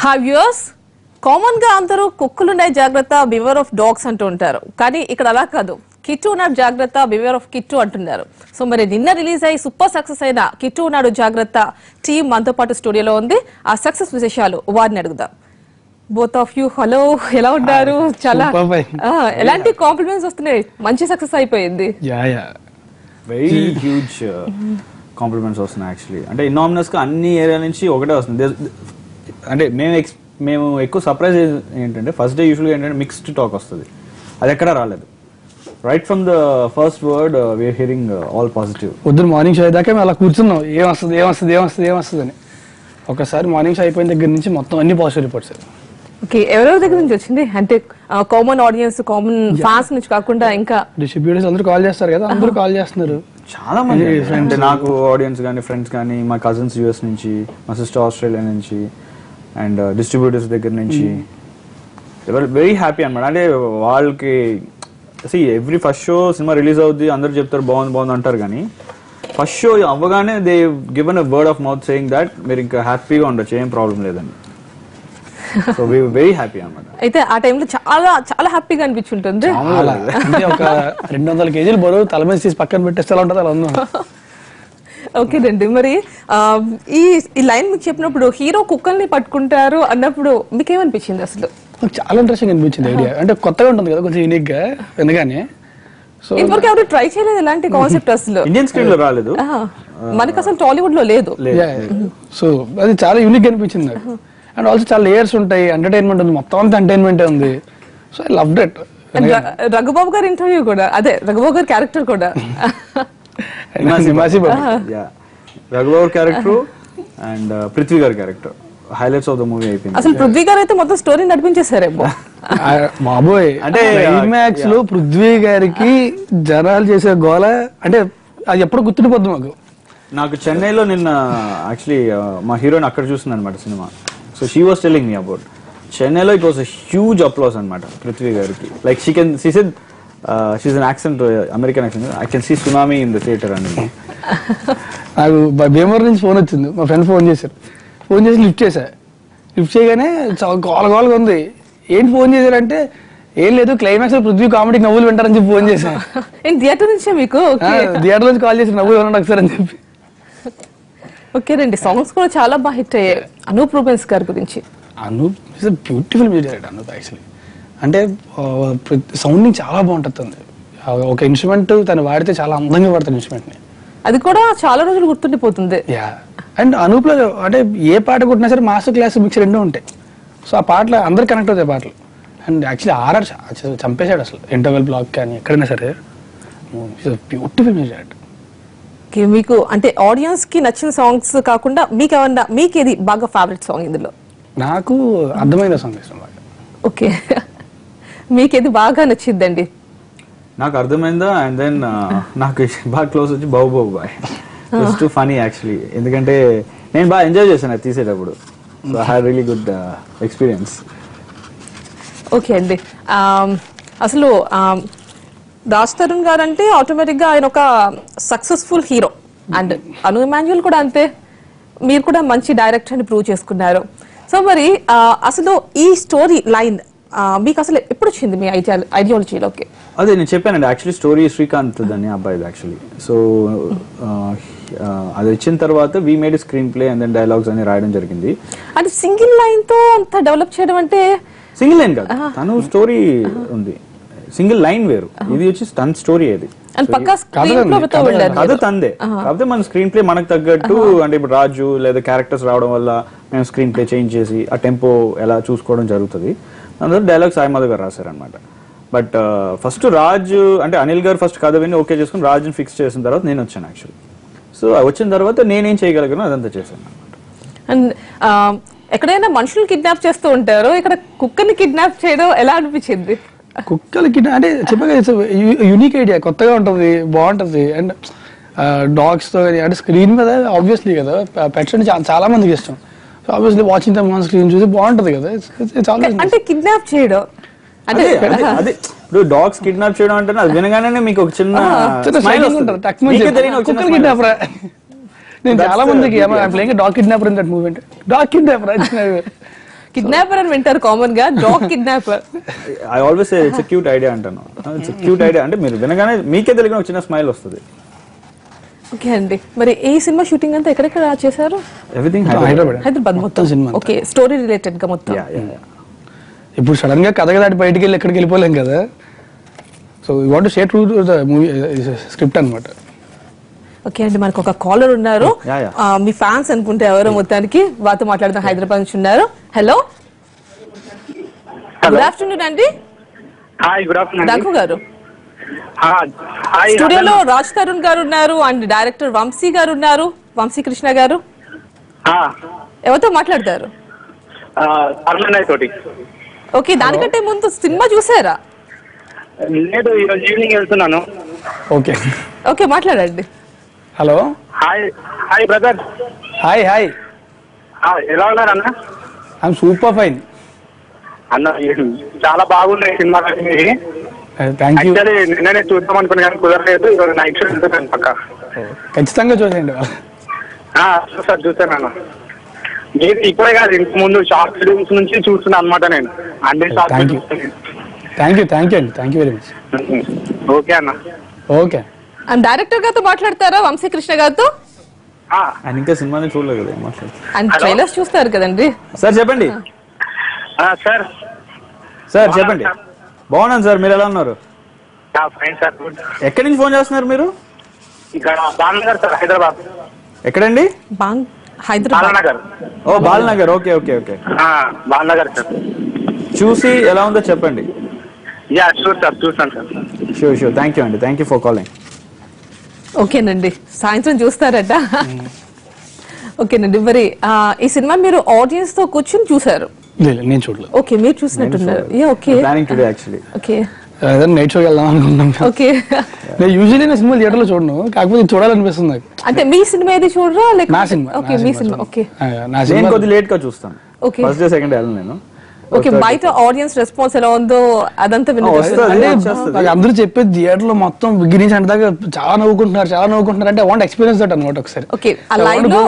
Hi viewers, common గా అందరూ కుక్కలున్నాయి జాగ్రత్త, బివేర్ ఆఫ్ డాగ్స్ అంటూ ఉంటారు. కానీ ఇక్కడ అలా కాదు, కిట్టు ఉన్నాడు జాగ్రత్త, బివేర్ ఆఫ్ కిట్టు అంటున్నారు. సో మరి నిన్న రిలీజ్ అయ్యి సూపర్ సక్సెస్ అయిన కిట్టు ఉన్నాడు జాగ్రత్త టీమ్ మనతో పాటు స్టూడియోలో ఉంది. ఆ సక్సెస్ విశేషాలు వారిని అడుగుదాం. బోత్ ఆఫ్ యూ హలో, ఎలా ఉన్నారు? చాలా ఎలాంటి కాంప్లిమెంట్స్ వస్తున్నాయి, మంచి సక్సెస్ అయిపోయింది. వెరీ హ్యూజ్ కాంప్లిమెంట్స్ వస్తున్నాయి. యాక్చువల్లీ అంటే ఇనామినస్ గా అన్ని ఏరియా నుంచి ఒకటే వస్తుంది. అంటే మేము ఎక్కువ సర్ప్రైజ్ ఏంటంటే ఫస్ట్ డే యూజువల్గా ఏంటంటే మిక్స్డ్ టాక్ వస్తుంది, అది ఎక్కడా రాలేదు. Right from the first word we're hearing all positive. పొద్దున్న మార్నింగ్ షో అయ్యాక మేము అలా కూర్చున్నాం, ఏమొస్తుంది అని. ఒకసారి మార్నింగ్ షో అయిపోయిన దగ్గర నుంచి మొత్తం అన్ని పాజిటివ్ రిపోర్ట్స్. ఓకే, ఎవరెవరి దగ్గర నుంచి వచ్చింది? అంటే కామన్ ఆడియన్స్, కామన్ ఫ్యాన్స్ నుంచి కాకుండా ఇంకా డిస్ట్రిబ్యూటర్స్ అందరూ కాల్ చేస్తారు కదా, అందరూ కాల్ చేస్తున్నారు. చాలా మంది అంటే నాకు ఆడియన్స్ కానీ, ఫ్రెండ్స్ కానీ, మా కజిన్స్ యూఎస్ నుంచి, మా సిస్టర్ ఆస్ట్రేలియా నుంచి, అండ్ డిస్ట్రిబ్యూటర్స్ దగ్గర నుంచి ఎవరు వెరీ హ్యాపీ అనమాట. అంటే వాళ్ళకి every first show cinema release అవుద్ది, అందరు చెప్తారు బాగుంది అంటారు, కానీ ఫస్ట్ షో అవ్వగానే they given a word of mouth saying that మీరు ఇంకా హ్యాపీగా ఉండొచ్చు, ఏం ప్రాబ్లం లేదని. సో వి వెరీ హ్యాపీ అన్నమాట. అయితే ఆ టైంలో చాలా చాలా హ్యాపీగా అనిపించుంటుంది. అంటే ఒక 200 కేజీలు బరువు తల మీద తీసి పక్కన పెట్టేస్తే ఎలా ఉంటుంది అలా ఉంది. ఓకేనండి, మరి ఈ లైన్ మీకు చెప్పినప్పుడు హీరో కుక్కల్ని పట్టుకుంటారు అన్నప్పుడు మీకేమనిపించింది? అసలు చాలా ఇంట్రెస్టింగ్ అనిపించింది ఐడియా. అంటే కొత్తగా ఉంటుంది కదా, కొంచెం యూనిక్ గా ఎందుకని. సో ఇంతవరకు ఎవరు ట్రై చేయలేదు ఇలాంటి కాన్సెప్ట్. అసలు ఇండియన్ స్క్రీన్ లో రాలేదు, మనకి అసలు టాలీవుడ్ లో లేదు. సో అది చాలా యూనిక్ అనిపించింది నాకు. అండ్ ఆల్సో చాలా లేయర్స్ ఉంటాయి, ఎంటర్టైన్మెంట్ ఉంది, మొత్తం అంతా ఎంటర్టైన్మెంట్ ఉంది. So I loved it. Raghubabu గారి ఇంటర్వ్యూ కూడా, అదే రఘుబాబు గారి క్యారెక్టర్ కూడా, రఘుబాబు క్యారెక్టర్ అండ్ పృథ్వీ గారి character highlights of the movie అయిపోయింది. అసలు పృథ్వీ గారు అయితే మొత్తం స్టోరీ నడిపించేసారేమో బాబోయ్. అంటే క్లైమాక్స్ లో పృథ్వీ గారికి జనాలు చేసే గోల అంటే అది ఎప్పుడు గుర్తుండిపోద్ది మాకు. నాకు చెన్నైలో నిన్న యాక్చువల్లీ మా హీరోయిన్ అక్కడ చూస్తుంది అనమాట cinema. So she was telling me about చెన్నైలో it was a huge applause అనమాట పృథ్వీ గారికి. Like she said she's an accent, American accent, I can see tsunami in the theatre అని. నాకు భీమవరం నుంచి ఫోన్ వచ్చింది, మా ఫ్రెండ్ ఫోన్ చేశారు. ఫోన్ చేసి లిఫ్ట్ చేశా. లిఫ్ట్ చేయగానే గోలగా ఉంది. ఏంటి ఫోన్ చేశారంటే, ఏం లేదు క్లైమాక్స్ లో పృథ్వీ కామెడీ నవ్వులు వింటారని చెప్పి ఫోన్ చేశాను. థియేటర్ నుంచే మీకు? థియేటర్ నుంచి కాల్ చేసి నవ్వులు వినండి ఒకసారి అని చెప్పి. ఓకేనండి, సాంగ్స్ కూడా చాలా బాగా హిట్ అయ్యాయి. అనూప్ రూబెన్స్ గారి గురించి. Anoop is a beautiful music director. Anoop actually అంటే సౌండింగ్ చాలా బాగుంటుంది. ఒక ఇన్స్ట్రుమెంట్ తను వాడితే చాలా అందంగా వాడతాడు ఇన్స్ట్రుమెంట్ ని. అది కూడా చాలా రోజులు గుర్తుండిపోతుంది. అండ్ అనూప్ లో అంటే ఏ పాట కొట్టినా సరే మాస్టర్ క్లాస్ మిక్స్ రెండూ ఉంటాయి. సో ఆ పాటలు అందరు కనెక్ట్ అవుతాయి పాటలు. అండ్ యాక్చువల్లీ ఆర్ఆర్ చంపేశాడు అసలు, ఇంటర్వెల్ బ్లాక్ కానీ ఎక్కడైనా సరే. Beautiful music director. మీకు అంటే ఆడియన్స్ కి నచ్చిన సాంగ్స్ కాకుండా మీకు ఏది బాగా ఫేవరెట్ సాంగ్ ఇందులో? నాకు అర్థమైన సాంగ్ ఇష్టం బాగా. ఓకే, మీకేది బాగా నచ్చిందండి? నాకు అర్థమైందా. అండ్ దెన్ నాకు బాగా క్లోజ్ వచ్చి Babu boy. It's too funny actually, ఎందుకంటే నేను బాగా ఎంజాయ్ చేశాను అది తీసేటప్పుడు. So I had really good experience. Okay అండి, అసలు రాజ్ తరుణ్ గారు అంటే ఆటోమేటిక్ గా ఆయన ఒక సక్సెస్ఫుల్ హీరో. అండ్ అను ఇమాన్యుయల్ కూడా అంతే. మీరు కూడా మంచి డైరెక్టర్ అని ప్రూవ్ చేసుకున్నారు. సో మరి అసలు ఈ స్టోరీ లైన్ మీకు అసలు ఎప్పుడు వచ్చింది మీ ఐడియాలజీలోకి? అదే నేను చెప్పానండి, యాక్చువల్లీ స్టోరీ శ్రీకాంత్ దాన్ని అబ్బాయిది యాక్చువల్లీ. సో అది వచ్చిన తర్వాత we made screenplay and then dialogues అని రాయడం జరిగింది. అంటే సింగిల్ లైన్ తో అంత డెవలప్ చేయడం అంటే? సింగిల్ లైన్ కాదు, తను స్టోరీ ఉంది, సింగిల్ లైన్ వేరు, ఇది వచ్చి తన స్టోరీ. అది కథ తందే, కాకపోతే మన స్క్రీన్ ప్లే మనకు తగ్గట్టు. అంటే ఇప్పుడు రాజు లేదా క్యారెక్టర్స్ రావడం వల్ల మేము స్క్రీన్ ప్లే చేంజ్ చేసి ఆ టెంపో ఎలా చూసుకోవడం జరుగుతుంది. అందులో డైలాగ్ సాయిమాధవ్ గారు రాశారనమాట. బట్ ఫస్ట్ రాజు అంటే అనిల్ గారు ఫస్ట్ కథ విని ఓకే చేసుకుని రాజుని ఫిక్స్ చేసిన తర్వాత నేను వచ్చాను యాక్చువల్లీ. సో వచ్చిన తర్వాత నేనేం చేయగలిగానో అదంతా చేశాను అనమాట. అండ్ ఎక్కడైనా మనుషులు కిడ్నాప్ చేస్తూ ఉంటారు, ఇక్కడ కుక్కని కిడ్నాప్ చేయడం ఎలా అనిపించింది? కుక్కలకి అంటే చెప్పగా యూనిక్ ఐడియా, కొత్తగా ఉంటుంది, బాగుంటుంది. అండ్ డాగ్స్ తో అంటే స్క్రీన్ మీద ఆబ్వియస్లీ కదా పెట్స్ అంటే చాలా మందికి ఇష్టం. So obviously watching them on screen చూసి బాగుంటది కదా. అంటే కిడ్నాప్ చేయడం అంటే అదే ఇప్పుడు డాగ్స్ కిడ్నాప్ చేయడం అంటే అది వినగానే మీకు ఒక చిన్న స్మైల్ వస్తుంది. నేను చాలా మందికి dog kidnapper in that movie అంటే డాగ్ కిడ్నాపర్ కిడ్నాపర్ అని వింటారు కామన్ గా, dog kidnapper. I always say it's cute idea అంటాను. ఇట్స్ క్యూట్ ఐడియా అంటే మీరు వినగానే మీకే తెలియని ఒక చిన్న స్మైల్ వస్తుంది. ఓకే అండి, మరి ఈ సినిమా షూటింగ్ అంతా ఎక్కడెక్కడ చేశారు? ఎవ్రీథింగ్ హైదరాబాద్ మొత్తం సినిమా. ఓకే, స్టోరీ రిలేటెడ్ గా మొత్తం. ఇప్పుడు సడన్ గా కథ దాటి బయటికి వెళ్ళి ఎక్కడికి వెళ్ళిపోలేం కదా, so you want to share to the movie script అన్నమాట. ఓకే అండి, మనకు ఒక కాలర్ ఉన్నారు. Yeah. మీ ఫ్యాన్స్ అనుకుంటే ఎవరో మొత్తానికి, వారితో మాట్లాడుతున్న హైదరాబాద్ నుంచి ఉన్నారు. హలో, గుడ్ ఆఫ్టర్నూన్ అండి. Hi, good afternoon. రఘు గారు హాయ్, స్టూడియోలో రాజ్ తరుణ్ గారు ఉన్నారు అండ్ డైరెక్టర్ వంశీ గారు ఉన్నారు, వంశీ కృష్ణ గారు. ఎవరితో మాట్లాడతారు? అర్లనయ్య తోటి. ఓకే, దానికంటే ముందు సినిమా చూసారా? లేదు, ఈరోజు ఈవినింగ్ వెళ్తున్నాను. ఓకే ఓకే, మాట్లాడండి. Hello. Hi hi brother. Hi hi. ఎలా ఉన్నారు అన్న? ఐఎమ్ సూపర్ ఫైన్ అన్న. చాలా బాగున్నాయి సినిమా. Thank you. యాక్చువల్లీ నిన్ననే చూద్దాం అనుకున్నా కానీ కుదరలేదు. ఈరోజు నైట్ షో వెళ్తున్నాను పక్క. ఖచ్చితంగా చూసేయండి. చూసాను అన్న. మీరు ఇప్పుడే కాదు, ఇంత ముందు షార్ట్ ఫిలిమ్స్ నుంచి చూస్తున్నా అనమాట నేను. అన్ని షార్ట్ థ్యాంక్ యూ అండి, thank you very much. Okay అన్న. ఓకే. అండ్ డైరెక్టర్ గారితో మాట్లాడతారా, వంశీ కృష్ణ గారితో? ఆయన ఇంకా సినిమాని చూడలేదు కదా, మాట్లాడు. అండ్ ట్రైలర్స్ చూస్తారు కదండి. సార్ చెప్పండి. సార్ సార్ చెప్పండి. బాగున్నాను సార్, మీరు ఎలా ఉన్నారు? Fine sir, good. ఎక్కడి నుంచి ఫోన్ చేస్తున్నారు మీరు? ఇక్కడ బాలనగర్ సార్, హైదరాబాద్. ఎక్కడండి? Hyderabad. Balanagar. Oh Balanagar, okay okay okay. Balanagar sir. చూసి ఎలా ఉందో చెప్పండి. యా షూర్ సార్, చూసాను సార్. షూర్ థ్యాంక్ యూ అండి, థ్యాంక్ యూ ఫర్ కాలింగ్. ఓకేనండి, సాయంత్రం చూస్తారట. ఓకేనండి, మరి ఈ సినిమా మీరు ఆడియన్స్ తో కూర్చొని చూసారు? నేను చూడలేదు. ఓకే, మీరు చూసినట్టున్నారు. Okay, planning today actually. Okay night షోకి వెళ్దాం అనుకుంటున్నాం. ఓకే, నేను యూజువల్లీ నా సినిమా థియేటర్ లో చూడను, కాకపోతే చూడాలనిపిస్తుంది నాకు. అంటే మీ సినిమా ఏది చూడరా? నా సినిమా. ఓకే, మీ సినిమా. ఓకే, నా నేను సినిమా కొద్ది లేట్ గా చూస్తాను. Okay, first day second day వెళ్ళను నేను. ఓకే, బయట ఆడియన్స్ రెస్పాన్స్ ఎలా ఉందో అదంతా నాకు అందరూ చెప్పేది థియేటర్ లో మొత్తం బిగినింగ్ అంటే దాకా చాలా నవ్వుకుంటున్నారు అంటే వాంట్ ఎక్స్పీరియన్స్ దట్ అన్నమాట ఒకసారి. ఓకే, ఆ లైవ్ లో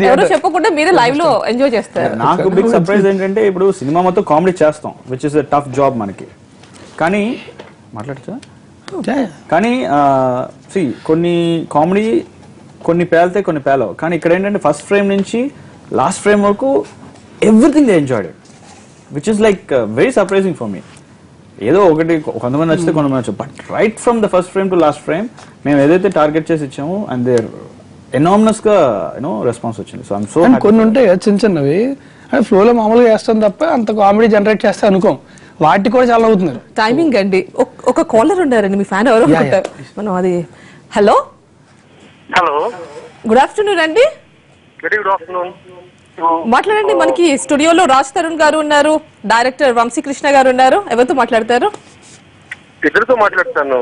ఎవరు చెప్పకుండా మీరే లైవ్ లో ఎంజాయ్ చేస్తారు. నాకు బిగ్ సర్ప్రైజ్ ఏంటంటే, ఇప్పుడు సినిమా మొత్తం కామెడీ చేస్తాం, which is a tough job మనకి. కానీ మాట్లాడచ్చా? కానీ కొన్ని కామెడీ కొన్ని పేలితే కొన్ని పేలవు. కానీ ఇక్కడ ఏంటంటే ఫస్ట్ ఫ్రేమ్ నుంచి లాస్ట్ ఫ్రేమ్ వరకు everything they enjoyed, which is like very surprising for me. ఏదో ఒకటి కొంతమంది నచ్చితే కొంతమంది నచ్చు, but right from the first frame to last frame మేము ఏదైతే టార్గెట్ చేసి ఇచ్చామో అండ్ దేర్ ఎనామస్ గా రెస్పాన్స్ వచ్చింది. సో ఐఎమ్ సో కొన్ని ఉంటాయి చిన్నవి ఫ్లోలో మామూలుగా వేస్తాం తప్ప అంత కామెడీ జనరేట్ చేస్తే అనుకోం, వాటికి కూడా చాలా అవుతున్నారు. టైమింగ్ అండి. ఒక కాలర్ ఉండారండి, మీ ఫ్యాన్ ఎవరో మనం అది. హలో హలో, గుడ్ ఆఫ్టర్నూన్ అండి. Very good afternoon. మాట్లాడండి. మనకి స్టూడియోలో రాజ్ తరుణ్ గారు ఉన్నారు, డైరెక్టర్ వంశీ కృష్ణ గారు ఉన్నారు. ఎవరితో మాట్లాడతారు? ఇద్దరితో మాట్లాడతాను.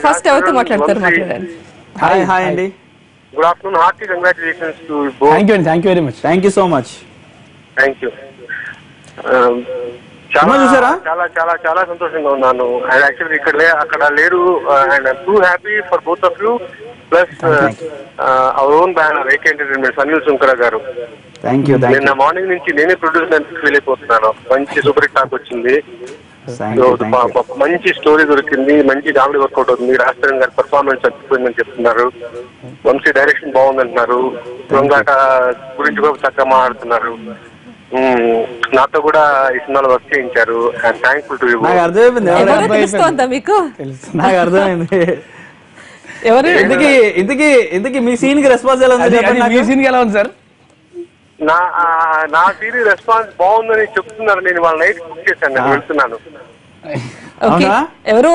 ఫస్ట్ ఎవరితో మాట్లాడతారు? మాట్లాడండి. హాయ్ అండి. Good afternoon. Hearty congratulations to both. Thank you very much. Thank you so much. Thank you. చూసారా? చాలా సంతోషంగా ఉన్నాను. అండ్ యాక్చువల్లీ అక్కడ లేరు. And I'm too happy for both of you. Plus our own banner AK entertainments, Anil Sunkara గారు. Thank you. నిన్న morning నుంచి నేనే ప్రొడ్యూసర్ ఫీల్ అయిపోతున్నాను. మంచి సూపర్ హిట్ టాక్ వచ్చింది, మంచి స్టోరీ దొరికింది, మంచి కామెడీ వర్కౌట్ అవుతుంది. రాజస్థాన్ గారి పర్ఫార్మెన్స్ అద్భుతమైందని చెప్తున్నారు. వంశీ డైరెక్షన్ బాగుందంటున్నారు. దొంగాట గురించి కూడా చక్కగా మాట్లాడుతున్నారు. నాతో కూడా ఈ సినిమాలో వర్క్ చేయించారు. And thankful to you. నాకు అర్థమైంది, మీకు నాకు అర్థమైంది. ఎవరు ఇంతకీ మీ సీన్ కి రెస్పాన్స్ ఎలా ఉంది? మీ సీన్ కి ఎలా ఉంది సార్? నా సీన్ రెస్పాన్స్ బాగుందని చెప్తున్నారు. నేను వాళ్ళ నైట్ బుక్ చేశాను, నేను వెళ్తున్నాను. ఎవరు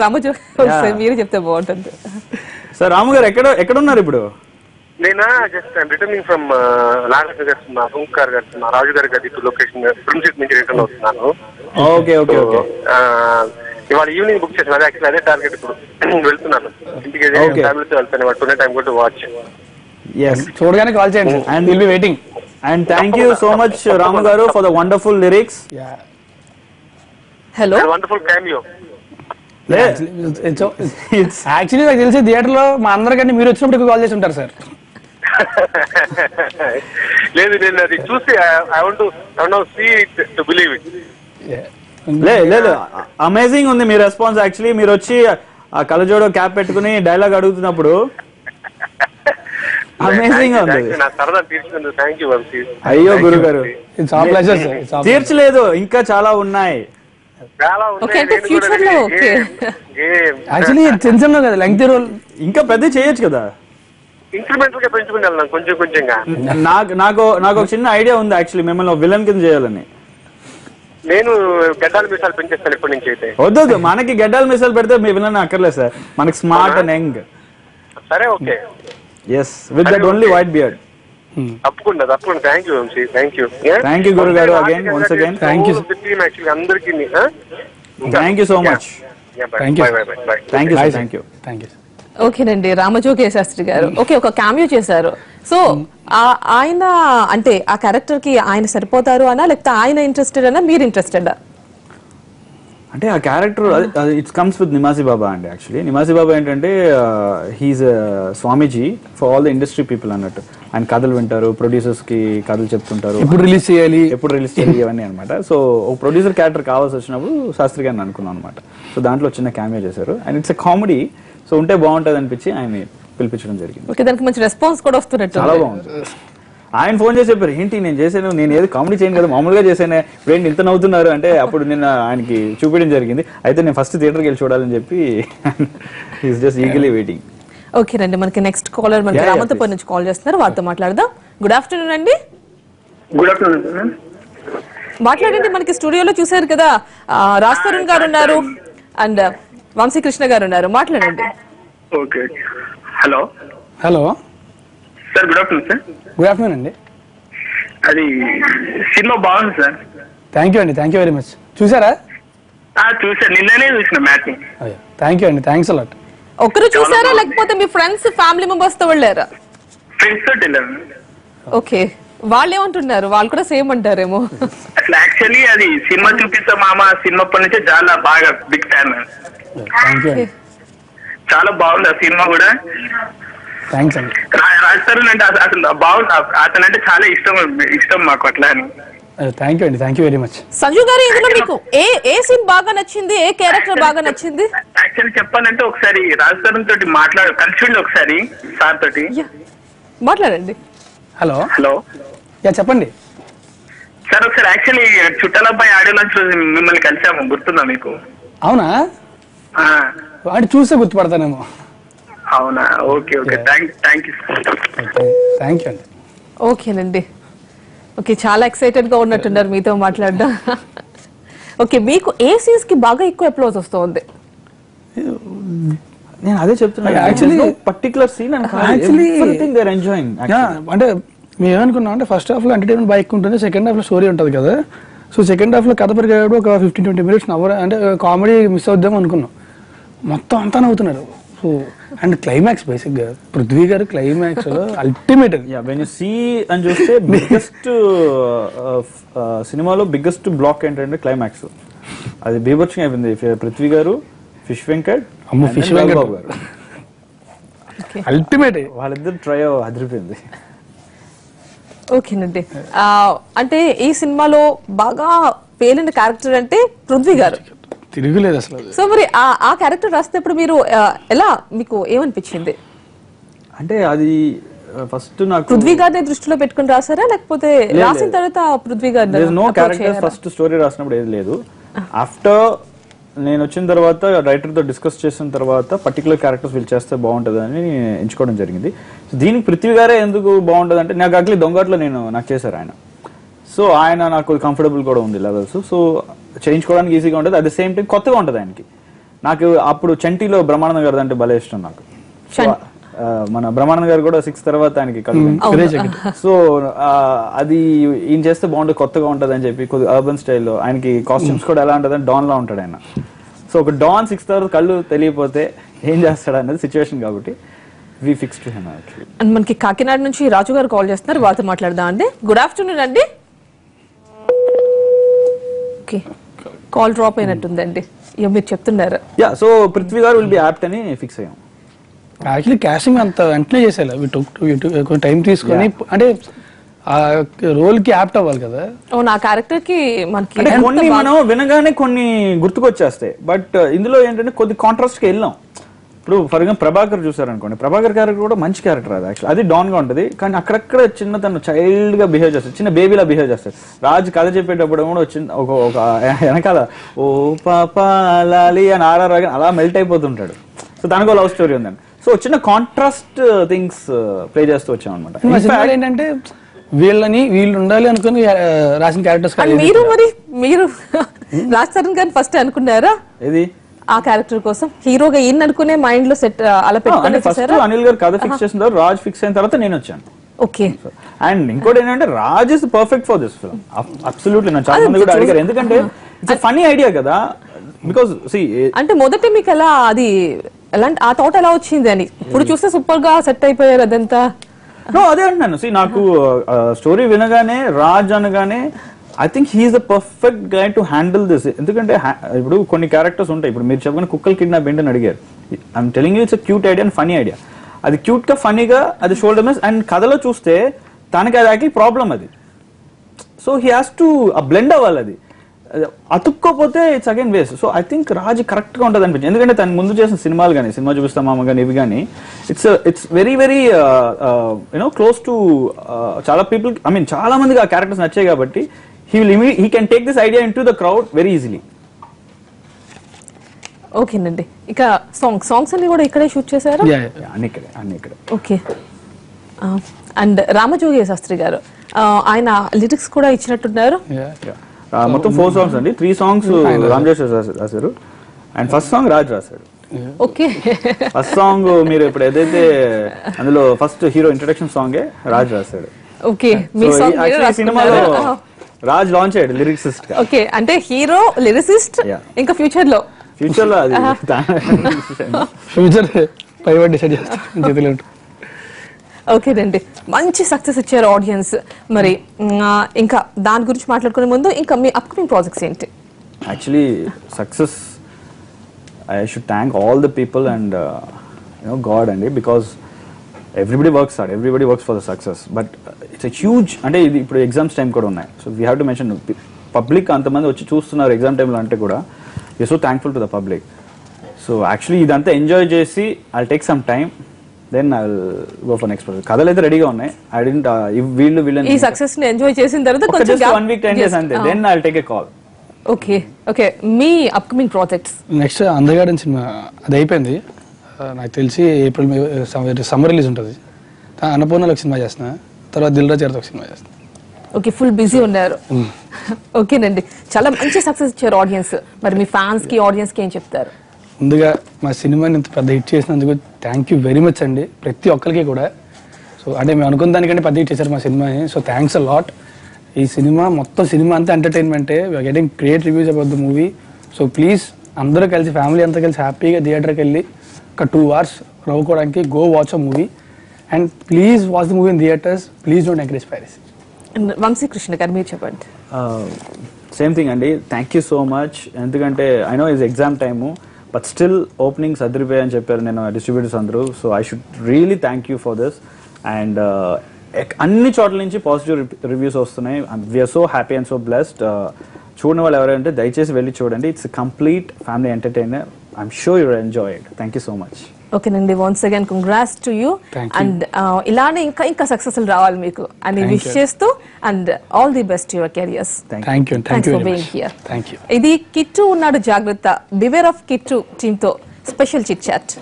రామజో, మీరు చెప్తే బాగుంటుంది. సార్ రాము గారు ఎక్కడున్నారు ఇప్పుడు? నేనా జస్ట్ రిటర్నింగ్ ఫ్రమ్ నాగర్ మా ఓంకార్ గారు, మా రాజు గారి గది లొకేషన్ ప్రిన్సిప్ నుంచి రిటర్న్ అవుతున్నాను. Okay okay okay. ఇవాళ ఈవినింగ్ బుక్ చేసిన యాక్చువల్లీ అదే టార్గెట్. ఇప్పుడు వెళ్తున్నాను ఇంటికి, ఫ్యామిలీతో వెళ్తాను. Tonight time go to watch. చూడగానే కాల్ చేయండి and will be waiting. And thank you so much Ramu గారు for the wonderful lyrics. Hello, wonderful cameo. Actually నాకు తెలిసి థియేటర్ లో మా అందరికంటే మీరు వచ్చినప్పుడు కాల్ చేసి ఉంటారు సార్. లేదు, నేను అది చూసి I want to see it to believe it. లేదు అమేజింగ్ ఉంది మీ రెస్పాన్స్. యాక్చువల్లీ మీరు వచ్చి ఆ కలజోడో క్యాప్ పెట్టుకుని డైలాగ్ అడుగుతున్నప్పుడు అమేజింగ్ ఉంది. నా సరదా తీర్చినందుకు థ్యాంక్ యూ వంశీ. అయ్యో గురుగారు తీర్చలేదు, ఇంకా చాలా ఉన్నాయి. ఇంకా పెద్ద చేయొచ్చు కదా, ఇంక్రిమెంటల్ గా పెంచుకుని వెళ్దాం కొంచెం కొంచెంగా. నాకు ఒక చిన్న ఐడియా ఉంది యాక్చువల్లీ, మిమ్మల్ని విలన్ కింద చేయాలని. నేను గడ్డాలు మిసాలు పెంచేస్తాను ఇప్పటి నుంచి. అయితే వద్దు, మనకి గడ్డాలు మిసాలు పెడితే మీ విలన్ అక్కర్లేదు సార్, మనకి స్మార్ట్ అండ్ యంగ్. సరే okay. Yes, with that only white beard. తప్పకుండా తప్పకుండా. Thank you Vamsi, thank you. Thank you Guru గారు again once again. Thank you అందరికి. Thank you so much. Thank you thank you. ఓకేనండి, రామజోగయ్య శాస్త్రి గారు okay ఒక cameo చేశారు. So ఆయన అంటే ఆ క్యారెక్టర్ కి ఆయన సరిపోతారు అనా, లేకపోతే ఆయన ఇంట్రెస్టెడ్ అనా, మీరు ఇంట్రెస్టెడ్? అంటే ఆ character it's comes with Nimasi Baba అండి. యాక్చువల్లీ నిమాసి బాబా ఏంటంటే he's Swamiji for all the industry people అన్నట్టు. ఆయన కథలు వింటారు, ప్రొడ్యూసర్స్ కి కథలు చెప్తుంటారు, ఎప్పుడు రిలీజ్ చేయాలి ఇవన్నీ అనమాట. సో ఒక ప్రొడ్యూసర్ క్యారెక్టర్ కావాల్సి వచ్చినప్పుడు శాస్త్రి గారిని అనుకున్నాం అనమాట. సో దాంట్లో చిన్న క్యామియో చేశారు and it's a comedy. So ఉంటే బాగుంటుంది అనిపించి ఆయన పిలిపించడం జరిగింది. ఓకే, దానికి మంచి రెస్పాన్స్ కూడా వస్తున్నట్టు. చాలా బాగుంది. ఆయన ఫోన్ చేసి చెప్పారు, ఏంటి నేను చేశాను, నేను ఏదో కామెడీ చేయను కదా, మామూలుగా చేశానే, ఇప్పుడేంటి ఇంత నవ్వుతున్నారు అంటే అప్పుడు నిన్న ఆయనకి చూపించడం జరిగింది. అయితే నేను ఫస్ట్ థియేటర్కి వెళ్ళి చూడాలని చెప్పి ఈస్ జస్ట్ ఈగలీ వెయిటింగ్. ఓకేనండి, మనకి నెక్స్ట్ కాలర్ మనకి రామంతపూర్ నుంచి కాల్ చేస్తున్నారు, వారితో మాట్లాడదాం. గుడ్ ఆఫ్టర్నూన్ అండి. Good afternoon. మాట్లాడండి. మనకి స్టూడియోలో చూసారు కదా, రాజ్ తరుణ్ గారు ఉన్నారు అండ్ వంశీకృష్ణ గారు ఉన్నారు, మాట్లాడండి. Okay. Hello hello sir, good afternoon sir. Good afternoon అండి. అది సినిమా బాగుంది సార్. థ్యాంక్ యూ అండి, థ్యాంక్ యూ వెరీ మచ్. చూసారా? చూసాను, నిన్ననే చూసిన మ్యాచ్. థ్యాంక్ యూ అండి, థ్యాంక్స్ అలాట్. ఒక్కరు చూసారా లేకపోతే మీ ఫ్రెండ్స్ ఫ్యామిలీ మెంబర్స్ తో వెళ్ళారా? ఫ్రెండ్స్ తోటి వెళ్ళాను. ఓకే, వాళ్ళు ఏమంటున్నారు? వాళ్ళు కూడా సేమ్ అంటారేమో. అసలు యాక్చువల్లీ అది సినిమా చూపిస్తా మామ సినిమా అప్పటి నుంచే చాలా బాగా బిగ్ ఫ్యాన్. థ్యాంక్ యూ అండి, చాలా బాగుంది ఆ సినిమా కూడా. థ్యాంక్స్ అండి. రాజ్ తరుణ్ అంటే అసలు బాగుంది, అతను అంటే చాలా ఇష్టం మాకు అట్లా అని. థ్యాంక్ యూ అండి, thank you very much. Sanju గారు, ఇందులో మీకు ఏ సీన్ బాగా నచ్చింది, ఏ క్యారెక్టర్ బాగా నచ్చింది? యాక్చువల్లీ చెప్పాలంటే ఒకసారి రాజ్ తరుణ్ తోటి కలిసి ఒకసారి సార్ తోటి మాట్లాడండి. హలో హలో చెప్పండి సార్. ఒకసారి యాక్చువల్లీ చుట్టాలబ్బాయి ఆడియో లాంచ్ మిమ్మల్ని కలిసాము, గుర్తుందా మీకు? అవునా? వాడి చూస్తే గుర్తుపడతానేమో. అవునా? Okay okay, thank you. Thank you అండి. ఓకేనండి, ఓకే చాలా ఎక్సైటెడ్ గా ఉన్నట్టున్నారు మీతో మాట్లాడడం. ఓకే, మీకు ఏ సీన్స్ కి బాగా ఎక్కువ అప్లోజ్ వస్తుంది? నేను అదే చెప్తున్నాను, యాక్చువల్లీ పర్టికులర్ సీన్ ఎంజాయింగ్. అంటే మేము ఏమనుకున్నాం అంటే ఫస్ట్ హాఫ్ లో ఎంటర్టైన్మెంట్ బాగా ఎక్కువ ఉంటుంది, సెకండ్ హాఫ్ లో స్టోరీ ఉంటుంది కదా. సో సెకండ్ హాఫ్ లో కథ పెరిగేటప్పుడు ఒక 15-20 minutes అంటే కామెడీ మిస్ అవుద్దాం అనుకున్నాం. మొత్తం అంతా నవ్వుతున్నారు. సో అండ్ క్లైమాక్స్ బేసిక్ గా పృథ్వీ గారు climax ultimate. When you see అని చూస్తే బిగ్గెస్ట్ సినిమాలో బిగ్గెస్ట్ బ్లాక్ ఏంటంటే క్లైమాక్స్. అది బీభత్సంగా అయిపోయింది. పృథ్వీ గారు, ఫిష్ వెంకట్, ఫిష్ వెంకట్ బాబు గారు అల్టిమేట్. వాళ్ళిద్దరు ట్రయో అదిరిపోయింది. ఓకేనండి, అంటే ఈ సినిమాలో బాగా పేలిన క్యారెక్టర్ అంటే పృథ్వీ గారు, తిరుగులేదు అసలు. సో మరి ఆ క్యారెక్టర్ రాసేటప్పుడు మీరు ఎలా, మీకు ఏమనిపించింది? అంటే అది ఫస్ట్ నాకు పృథ్వీ గారిని దృష్టిలో పెట్టుకుని రాసారా, లేకపోతే రాసిన తర్వాత పృథ్వీ గారిని? నో క్యారెక్టర్ ఫస్ట్ స్టోరీ రాసినప్పుడు ఏది లేదు. ఆఫ్టర్ నేను వచ్చిన తర్వాత రైటర్ తో డిస్కస్ చేసిన తర్వాత పర్టికులర్ క్యారెక్టర్స్ వీళ్ళు చేస్తే బాగుంటుంది అని ఎంచుకోవడం జరిగింది. సో దీనికి పృథ్వీ గారే ఎందుకు బాగుంటుంది అంటే నాకు అట్లీ దొంగట్లో నాకు చేశారు ఆయన. సో ఆయన నాకు కంఫర్టబుల్ కూడా ఉంది లెవెల్స్. సో చేయించుకోవడానికి ఈజీగా ఉంటుంది, అట్ ద సేమ్ టైం కొత్తగా ఉంటుంది ఆయనకి. నాకు అప్పుడు చంటిలో బ్రహ్మానంద గారు అంటే భలే ఇష్టం నాకు. మన బ్రహ్మానంద గారు కూడా 6 తర్వాత ఆయనకి కలిసి. సో అది ఈయన చేస్తే బాగుంటుంది, కొత్తగా ఉంటుంది అని చెప్పి కొద్దిగా అర్బన్ స్టైల్లో. ఆయనకి కాస్ట్యూమ్స్ కూడా ఎలా ఉంటుంది అంటే డాన్ లా ఉంటాడు ఆయన. సో ఒక డాన్ 6 తర్వాత కళ్ళు తెలియపోతే ఏం చేస్తాడు అనేది సిచ్యువేషన్ కాబట్టి we fix to him actually. And మనకి కాకినాడ నుంచి రాజు గారు కాల్ చేస్తున్నారు, వారితో మాట్లాడదాం అండి. గుడ్ ఆఫ్టర్నూన్ అండి. ఓకే, కాల్ డ్రాప్ అయినట్టుందండి. మీరు చెప్తున్నారు. యా, సో పృథ్వీ గారు విల్ బి యాప్ట్ అని ఫిక్స్ అయ్యాం. యాక్చువల్లీ కాస్టింగ్ అంత వెంటనే చేసేయాలి, కొంచెం టైం తీసుకొని, అంటే ఆ రోల్ కి యాప్ట్ అవ్వాలి కదా. అవును, ఆ క్యారెక్టర్ కి మనకి అంటే కొన్ని మనం వినగానే కొన్ని గుర్తుకొచ్చేస్తాయి, బట్ ఇందులో ఏంటంటే కొద్ది కాంట్రాస్ట్ కి వెళ్ళాం. ఇప్పుడు ఫర్ ఎగ్జాంపుల్ ప్రభాకర్ చూసారనుకోండి, ప్రభాకర్ క్యారెక్టర్ కూడా మంచి క్యారెక్టర్ అది యాక్చువల్, అది డాన్ గా ఉంటుంది, కానీ అక్కడక్కడ చిన్న తను చైల్డ్ గా బిహేవ్ చేస్తాడు, చిన్న బేబీలా బిహేవ్ చేస్తాడు. రాజ్ కథ చెప్పేటప్పుడు కూడా ఒక వెనకాల ఓ పాపా లాలి అని ఆర్ఆర్ అలా మెల్ట్ అయిపోతుంటాడు. సో దానికి లవ్ స్టోరీ ఉందండి. సో చిన్న కాంట్రాస్ట్ థింగ్స్ ప్లే చేస్తూ వచ్చాం అనమాట. ఏంటంటే వీళ్ళు ఉండాలి అనుకుని రాసిన క్యారెక్టర్స్. మీరు రాజ్ తరుణ్ గారిని ఫస్ట్ అనుకున్నారా ఏది ఆ క్యారెక్టర్ కోసం హీరోగా ఈయన అనుకునే మైండ్ లో సెట్ అలా పెట్టుకుని ఫస్ట్ అనిల్ గారు కథ ఫిక్స్ చేసిన తర్వాత రాజ్ ఫిక్స్ అయిన తర్వాత నేను వచ్చాను. ఓకే. అండ్ ఇంకోటి ఏంటంటే Raj is perfect for this film. Absolutely నన్ను చాలా మంది కూడా అడిగారు, ఎందుకంటే ఇట్స్ ఫన్నీ ఐడియా కదా. బికాస్ అంటే మొదట మీకు ఎలా అది ఎలాంటి ఆ థాట్ ఎలా వచ్చింది అని, ఇప్పుడు చూస్తే సూపర్ గా సెట్ అయిపోయారు అదంతా. అదే అంటున్నాను, నాకు స్టోరీ వినగానే రాజ్ అనగానే I think he's the perfect guy to handle this. ఎందుకంటే ఇప్పుడు కొన్ని క్యారెక్టర్స్ ఉంటాయి, ఇప్పుడు మీరు చెప్పిన కుక్కలు కిడ్నాప్ ఏంటని అడిగారు. I'm telling you it's cute idea and funny idea. అది క్యూట్ గా ఫనీగా అది షోల్డర్ మిస్, అండ్ కథలో చూస్తే తనకి అది యాక్చువల్లీ ప్రాబ్లం అది. So he has to blend అవ్వాలి, అది అతుక్కోపోతే it's again waste. So I think Raj correct గా ఉంటుంది అనిపించింది, ఎందుకంటే తను ముందు చేసిన సినిమాలు కానీ, సినిమా చూపిస్తామా కానీ, ఇవి కానీ it's very very you know close to చాలా పీపుల్. ఐ మీన్ చాలా మందికి ఆ క్యారెక్టర్స్ నచ్చాయి కాబట్టి he can take this idea into the crowd very easily. ఓకేనండి. ఇక సాంగ్స్ అన్ని కూడా ఇక్కడే షూట్ చేశారు. అన్ని ఇక్కడే. ఓకే. అండ్ రామజోగి శాస్త్రి గారు ఆయన లిరిక్స్ కూడా ఇచ్చినట్టున్నారు. మొత్తం 4 songs అండి. 3 songs రామజోగి రాశారు అండ్ ఫస్ట్ సాంగ్ రాజ్ రాశాడు. ఓకే. ఫస్ట్ సాంగ్ మీరు ఇప్పుడు ఏదైతే అందులో ఫస్ట్ హీరో ఇంట్రడక్షన్ సాంగే రాజ్ రాశాడు. ఓకే. మీ సాంగ్ సినిమాలో రాజ్ లాంచ్ అయ్యాడు లిరిసిస్ట్ గా. ఓకే, అంటే హీరో లిరిసిస్ట్. ఇంకా ఫ్యూచర్ లో అది ఫ్యూచర్ పైవట్ డిసైడ్ చేస్తారు. ఓకేనండి, మంచి సక్సెస్ ఇచ్చారు ఆడియన్స్. మరి ఇంకా దాని గురించి మాట్లాడుకునే ముందు ఇంకా మీ అప్కమింగ్ ప్రాజెక్ట్స్ ఏంటి? Actually success I should thank all the people and God అండి, because everybody works hard, everybody works for the success, but it's a huge, అంటే ఇది ఇప్పుడు ఎగ్జామ్స్ టైం కూడా ఉన్నాయి. So we have to mention public అంతమంది వచ్చి చూస్తున్నారు exam టైంలో అంటే కూడా we're so thankful to the public. So actually ఇదంతా ఎంజాయ్ చేసి I'll take some time, then I will go for next project. కథలు అయితే రెడీగా ఉన్నాయి. ఐ డిడ్ంట్ వీళ్ళని ఈ సక్సెస్ ని ఎంజాయ్ చేసిన తర్వాత కొంచెం 1 week 10 days అంతే, then I will take a call. Okay. మీ అప్కమింగ్ ప్రాజెక్ట్స్? నెక్స్ట్ అందగాడన్ సినిమా అది అయిపోయింది, నాకు తెలిసి ఏప్రిల్ సమ్మర్ రిలీజ్ ఉంటుంది. అన్నపూర్ణలో ఒక సినిమా చేస్తున్నా, తర్వాత దిల్ రాజు గారితో ఒక సినిమా చేస్తున్నా. ఓకే, ఫుల్ బిజీ ఉన్నారు. ఓకేనండి, చాలా మంచి సక్సెస్ ఇచ్చారు ఆడియన్స్. మరి మీ ఫ్యాన్స్ కి ఆడియన్స్ కి ఏం చెప్తారు? ముందుగా మా సినిమాని ఇంత పెద్ద హిట్ చేసినందుకు థ్యాంక్ యూ వెరీ మచ్ అండి, ప్రతి ఒక్కరికి కూడా. సో అంటే మేము అనుకున్న దానికంటే పెద్ద హిట్ చేశారు మా సినిమాని. So thanks a lot. ఈ సినిమా మొత్తం సినిమా అంతా ఎంటర్టైన్మెంటే, we're getting great reviews about the movie. So please అందరూ కలిసి, ఫ్యామిలీ అంతా కలిసి హ్యాపీగా థియేటర్కి వెళ్ళి ఒక 2 hours నవ్వుకోవడానికి go watch a movie. And please watch the movie in theatres. Please don't encourage piracy. Vamsikrishna గారు మీరు చెప్పండి. సేమ్ థింగ్ అండి, థ్యాంక్ యూ సో మచ్. ఎందుకంటే I know is exam time, but still openings అదిరిపోయాయని చెప్పారు నేను డిస్ట్రిబ్యూటర్స్ అందరూ. So I should really thank you for this. And అన్ని చోట్ల నుంచి పాజిటివ్ రివ్యూస్ వస్తున్నాయి. We're so happy and so blessed. చూడని వాళ్ళు ఎవరంటే దయచేసి వెళ్ళి చూడండి. It's complete family entertainer. I'm sure you'll enjoy it. Thank you so much. ఓకేనండి, once again congrats to you. And ఇలానే ఇంకా సక్సెస్ రావాలి మీకు అని విష్ చేస్తూ, and all the best your careers. Thanks for being here. ఇది కిట్టు ఉన్నాడు జాగ్రత్త, బివేర్ ఆఫ్ కిట్టు టీమ్ తో స్పెషల్ చిట్ చాట్.